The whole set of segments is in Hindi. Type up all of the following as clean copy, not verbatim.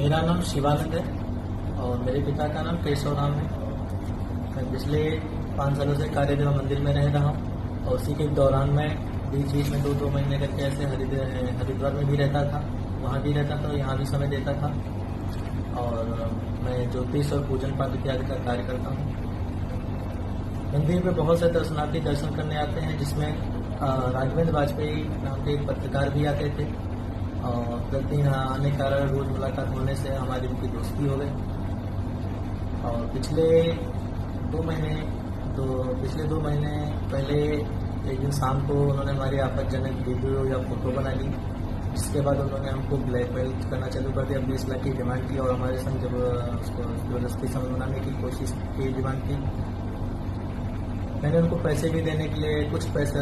मेरा नाम शिवानंद है और मेरे पिता का नाम केशव राम है। मैं पिछले 5 सालों से कार्यदेवा मंदिर में रह रहा हूँ और उसी के दौरान मैं बीच बीच में 2-2 महीने करके ऐसे हरिद्वार में भी रहता था, वहाँ भी रहता था, यहाँ भी समय देता था और मैं ज्योतिष और पूजन पाठ इत्यादि का कार्य करता हूँ। मंदिर में बहुत से दर्शनार्थी दर्शन करने आते हैं, जिसमें राघवेंद्र वाजपेयी नाम के एक पत्रकार भी आते थे और प्रतिदिन आने के कारण रोज मुलाकात होने से हमारी उनकी दोस्ती हो गई। और पिछले 2 महीने पहले एक दिन शाम को उन्होंने हमारी आपत्तिजनक वीडियो या फोटो बना ली, जिसके बाद उन्होंने हमको ब्लैकमेल करना चालू कर दिया। 20 लाख की डिमांड की और हमारे संग जब उसको जबरदस्ती समझ बनाने की कोशिश की, डिमांड की। मैंने उनको पैसे भी देने के लिए, कुछ पैसा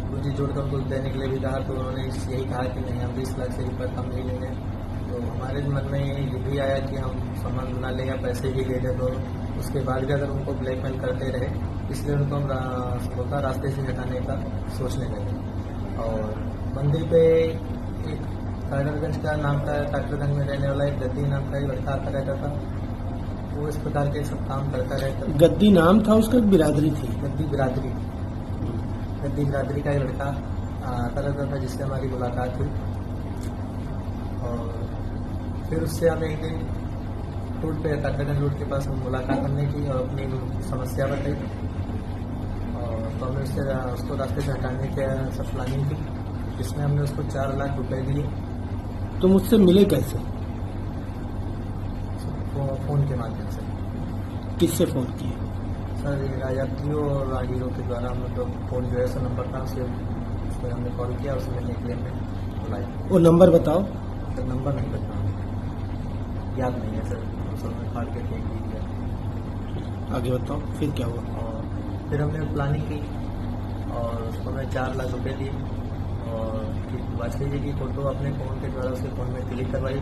पूंजी जोड़कर उनको देने के लिए भी कहा, तो उन्होंने यही कहा कि नहीं, हम 20 लाख से ऊपर कम नहीं लेंगे। तो हमारे मन में ये भी आया कि हम संबंध बना लें या पैसे भी दे दें, तो उसके बाद भी अगर उनको ब्लैकमेल करते रहे, इसलिए उनको हम रास्ते से हटाने का सोचने लगे। और मंदिर पे एक टाकरगंज का नाम का, टाकरगंज में रहने वाला एक गद्दी नाम का एक लड़का आता रहता था। वो इस प्रकार के सब काम करता रहता था। गद्दी नाम था उसका, बिरादरी थी? गद्दी बिरादरी का एक लड़का आता रहता था, जिससे हमारी मुलाकात हुई। और फिर उससे हमें एक दिन रोड पे, टाकरगंज रोड के पास मुलाकात हमने की और अपनी समस्या बताई। और तो हमने उसको रास्ते से हटाने की सब प्लानिंग की, जिसमें हमने उसको 4 लाख रुपए दिए। तो मुझसे मिले कैसे? फोन के माध्यम से। किससे फोन किए? सर, यात्रियों और राहगीरों के द्वारा हम लोग फोन जो है सो नंबर था, उस पर हमने कॉल किया, उसमें मिलने के लिए हमने बुलाया। वो नंबर बताओ। सर, नंबर नहीं बताओ, याद नहीं है सर, सब में फाड़ के फेंक दिया। आगे बताओ, फिर क्या हुआ? और फिर हमने प्लानिंग की और उसको मैं 4 लाख रुपए दिए और वाजपेयी जी की फोटो अपने फ़ोन के द्वारा उसके फ़ोन में क्लिक करवाई,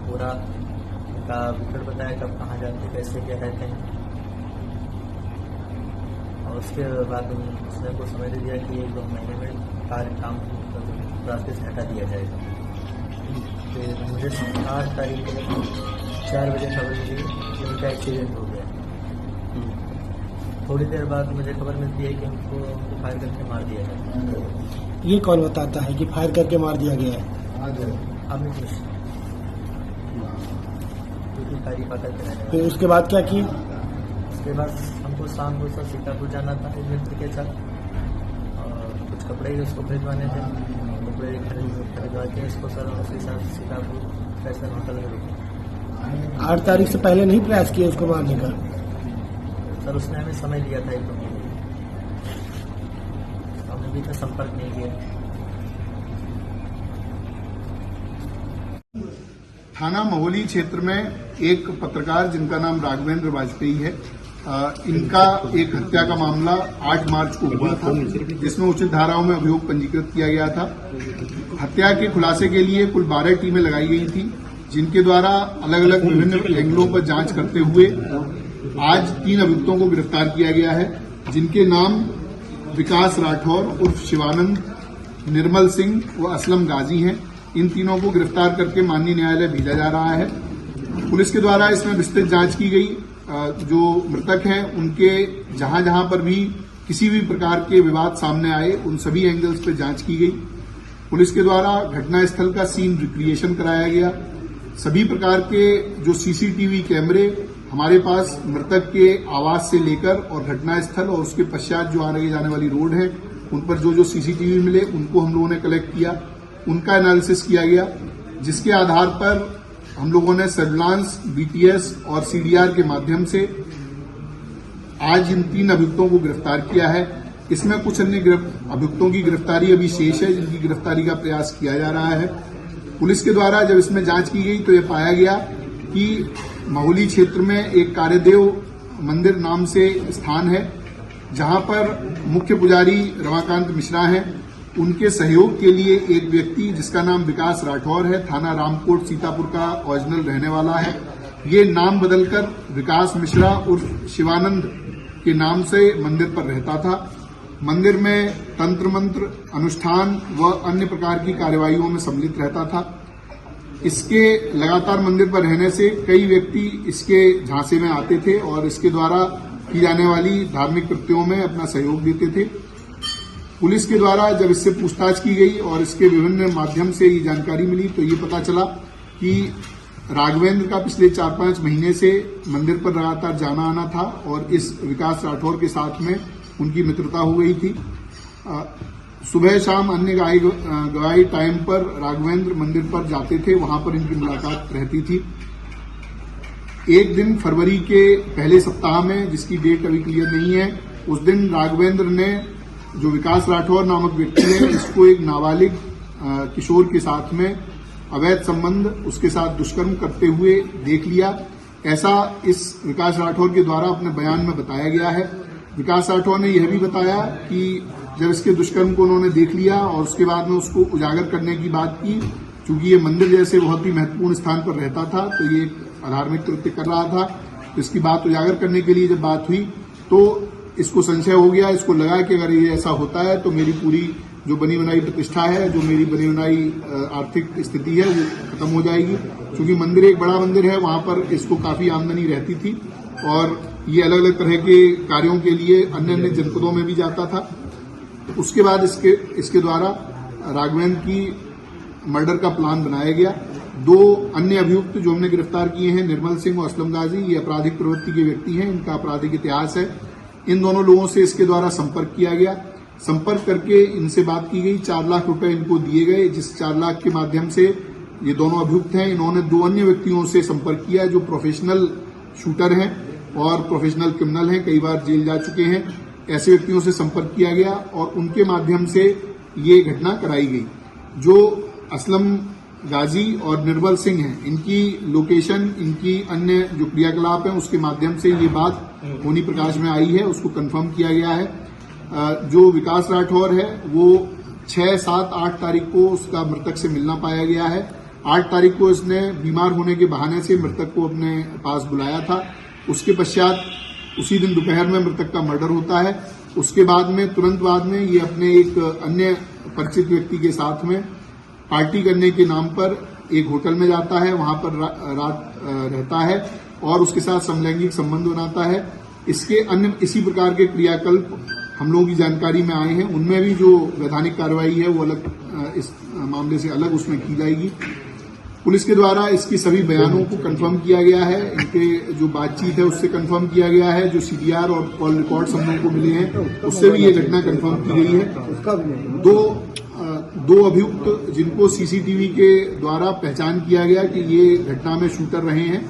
पूरा उनका विकेट बताया कब कहाँ जाते, कैसे क्या रहते हैं। और उसके बाद उसने को समझ दिया कि 1-2 महीने में काम रास्ते से हटा दिया जाएगा। फिर मुझे 8 तारीख को 4 बजे खबर मिली कि उनका एक्सीडेंट हो गया। थोड़ी देर बाद मुझे खबर मिलती है कि उनको फायर करके मार दिया गया। ये कौन बताता है कि फायर करके मार दिया गया है? अमित मिश्र, तारीफ आकर के रहने। फिर उसके बाद क्या किया? उसके बाद हमको शाम को सर सीतापुर जाना था एक मित्र के साथ और कुछ कपड़े उसको भिजवाने थे। कपड़े खरीदवा के इसको सर उसके साथ सीतापुर फैशन होटल में रुके। 8 तारीख से पहले नहीं प्रयास किया उसको मारने का? सर, उसने हमें समय दिया था 1-2 महीने, हमने भी का संपर्क नहीं किया। थाना महोली क्षेत्र में एक पत्रकार जिनका नाम राघवेंद्र वाजपेयी है, इनका एक हत्या का मामला 8 मार्च को हुआ था, जिसमें उचित धाराओं में अभियोग पंजीकृत किया गया था। हत्या के खुलासे के लिए कुल 12 टीमें लगाई गई थी, जिनके द्वारा अलग अलग विभिन्न एंगलों पर जांच करते हुए आज 3 अभियुक्तों को गिरफ्तार किया गया है, जिनके नाम विकास राठौर उर्फ शिवानंद, निर्मल सिंह व असलम गाजी हैं। इन तीनों को गिरफ्तार करके माननीय न्यायालय भेजा जा रहा है। पुलिस के द्वारा इसमें विस्तृत जांच की गई। जो मृतक हैं उनके जहां जहां पर भी किसी भी प्रकार के विवाद सामने आए, उन सभी एंगल्स पर जांच की गई। पुलिस के द्वारा घटनास्थल का सीन रिक्रिएशन कराया गया। सभी प्रकार के जो सीसीटीवी कैमरे हमारे पास मृतक के आवास से लेकर और घटनास्थल और उसके पश्चात जो आने जाने वाली रोड है, उन पर जो सीसीटीवी मिले उनको हम लोगों ने कलेक्ट किया, उनका एनालिसिस किया गया, जिसके आधार पर हम लोगों ने सर्विलांस, बीटीएस और सीडीआर के माध्यम से आज इन 3 अभियुक्तों को गिरफ्तार किया है। इसमें कुछ अन्य अभियुक्तों की गिरफ्तारी अभी शेष है, जिनकी गिरफ्तारी का प्रयास किया जा रहा है। पुलिस के द्वारा जब इसमें जांच की गई तो ये पाया गया कि महोली क्षेत्र में एक कार्यदेव मंदिर नाम से स्थान है, जहां पर मुख्य पुजारी रमाकांत मिश्रा हैं। उनके सहयोग के लिए एक व्यक्ति जिसका नाम विकास राठौर है, थाना रामकोट सीतापुर का ओरिजिनल रहने वाला है, ये नाम बदलकर विकास मिश्रा उर्फ शिवानंद के नाम से मंदिर पर रहता था। मंदिर में तंत्र मंत्र, अनुष्ठान व अन्य प्रकार की कार्यवाहियों में सम्मिलित रहता था। इसके लगातार मंदिर पर रहने से कई व्यक्ति इसके झांसे में आते थे और इसके द्वारा की जाने वाली धार्मिक कृत्यों में अपना सहयोग देते थे। पुलिस के द्वारा जब इससे पूछताछ की गई और इसके विभिन्न माध्यम से ये जानकारी मिली तो ये पता चला कि राघवेंद्र का पिछले 4-5 महीने से मंदिर पर लगातार जाना आना था और इस विकास राठौर के साथ में उनकी मित्रता हो गई थी। सुबह शाम अन्य गवाही टाइम पर राघवेंद्र मंदिर पर जाते थे, वहां पर इनकी मुलाकात रहती थी। एक दिन फरवरी के पहले सप्ताह में, जिसकी डेट अभी क्लियर नहीं है, उस दिन राघवेंद्र ने जो विकास राठौर नामक व्यक्ति है इसको एक नाबालिग किशोर के साथ में अवैध संबंध, उसके साथ दुष्कर्म करते हुए देख लिया। ऐसा इस विकास राठौर के द्वारा अपने बयान में बताया गया है। विकास राठौर ने यह भी बताया कि जब इसके दुष्कर्म को उन्होंने देख लिया और उसके बाद में उसको उजागर करने की बात की, चूंकि ये मंदिर जैसे बहुत ही महत्वपूर्ण स्थान पर रहता था तो ये अधार्मिक कृत्य कर रहा था, तो इसकी बात उजागर करने के लिए जब बात हुई तो इसको संशय हो गया। इसको लगा कि अगर ये ऐसा होता है तो मेरी पूरी जो बनी बनाई प्रतिष्ठा है, जो मेरी बनी बनाई आर्थिक स्थिति है, वो खत्म हो जाएगी। क्योंकि मंदिर एक बड़ा मंदिर है, वहां पर इसको काफी आमदनी रहती थी और ये अलग अलग तरह के कार्यों के लिए अन्य अन्य जनपदों में भी जाता था। उसके बाद इसके द्वारा राघवेंद्र की मर्डर का प्लान बनाया गया। 2 अन्य अभियुक्त जो हमने गिरफ्तार किए हैं, निर्मल सिंह और असलम गाजी, ये आपराधिक प्रवृत्ति के व्यक्ति हैं, इनका आपराधिक इतिहास है। इन दोनों लोगों से इसके द्वारा संपर्क किया गया। संपर्क करके इनसे बात की गई, 4 लाख रुपए इनको दिए गए, जिस 4 लाख के माध्यम से ये दोनों अभियुक्त हैं, इन्होंने 2 अन्य व्यक्तियों से संपर्क किया जो प्रोफेशनल शूटर हैं और प्रोफेशनल क्रिमिनल हैं, कई बार जेल जा चुके हैं। ऐसे व्यक्तियों से संपर्क किया गया और उनके माध्यम से ये घटना कराई गई। जो असलम गाजी और निर्मल सिंह हैं, इनकी लोकेशन, इनकी अन्य जो क्रियाकलाप हैं, उसके माध्यम से ये बात होनी प्रकाश में आई है, उसको कंफर्म किया गया है। जो विकास राठौर है वो 6, 7, 8 तारीख को उसका मृतक से मिलना पाया गया है। 8 तारीख को इसने बीमार होने के बहाने से मृतक को अपने पास बुलाया था। उसके पश्चात उसी दिन दोपहर में मृतक का मर्डर होता है। उसके बाद में तुरंत बाद में ये अपने एक अन्य परिचित व्यक्ति के साथ में पार्टी करने के नाम पर एक होटल में जाता है, वहां पर रात रहता है और उसके साथ समलैंगिक संबंध बनाता है। इसके अन्य इसी प्रकार के क्रियाकल्प हम लोगों की जानकारी में आए हैं। उनमें भी जो वैधानिक कार्रवाई है वो अलग इस मामले से अलग उसमें की जाएगी। पुलिस के द्वारा इसके सभी बयानों को कंफर्म किया गया है, इनके जो बातचीत है उससे कंफर्म किया गया है, जो सीडीआर और कॉल रिकॉर्ड्स हम लोगों को मिले हैं उससे भी ये घटना कंफर्म की गई है। दो अभियुक्त जिनको सीसीटीवी के द्वारा पहचान किया गया कि ये घटना में शूटर रहे हैं,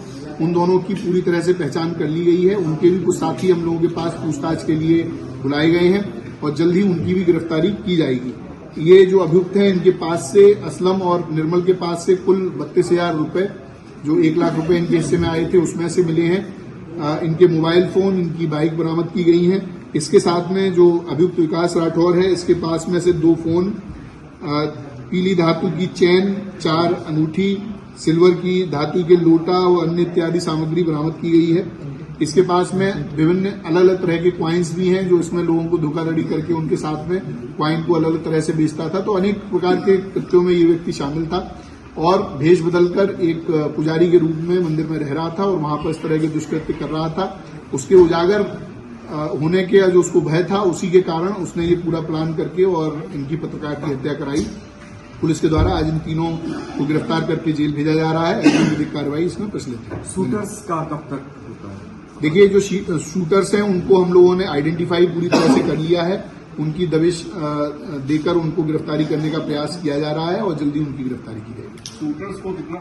उन दोनों की पूरी तरह से पहचान कर ली गई है। उनके भी कुछ साथी हम लोगों के पास पूछताछ के लिए बुलाए गए हैं और जल्द ही उनकी भी गिरफ्तारी की जाएगी। ये जो अभियुक्त हैं, इनके पास से असलम और निर्मल के पास से कुल 32,000 रुपए, जो 1 लाख रुपए इनके हिस्से में आए थे, उसमें से मिले हैं। इनके मोबाइल फोन, इनकी बाइक बरामद की गई हैं। इसके साथ में जो अभियुक्त विकास राठौर है, इसके पास में से 2 फोन, पीली धातु की चैन, 4 अंगूठी, सिल्वर की धातु के लोटा और अन्य इत्यादि सामग्री बरामद की गई है। इसके पास में विभिन्न अलग अलग तरह के क्वाइंस भी हैं, जो इसमें लोगों को धोखाधड़ी करके उनके साथ में क्वाइन को अलग अलग तरह से बेचता था। तो अनेक प्रकार के कृत्यों में ये व्यक्ति शामिल था और भेष बदलकर एक पुजारी के रूप में मंदिर में रह रहा था और वहां पर इस तरह के दुष्कृत्य कर रहा था। उसके उजागर होने के जो उसको भय था, उसी के कारण उसने ये पूरा प्लान करके और इनकी पत्रकार की हत्या कराई। पुलिस के द्वारा आज इन तीनों को गिरफ्तार करके जेल भेजा जा रहा है। विधिक कार्रवाई इसमें प्रचलित है। शूटर्स का कब तक होता है? देखिए, जो शूटर्स हैं उनको हम लोगों ने आइडेंटिफाई पूरी तरह से कर लिया है। उनकी दबिश देकर उनको गिरफ्तारी करने का प्रयास किया जा रहा है और जल्दी उनकी गिरफ्तारी की जाएगी। शूटर्स को कितना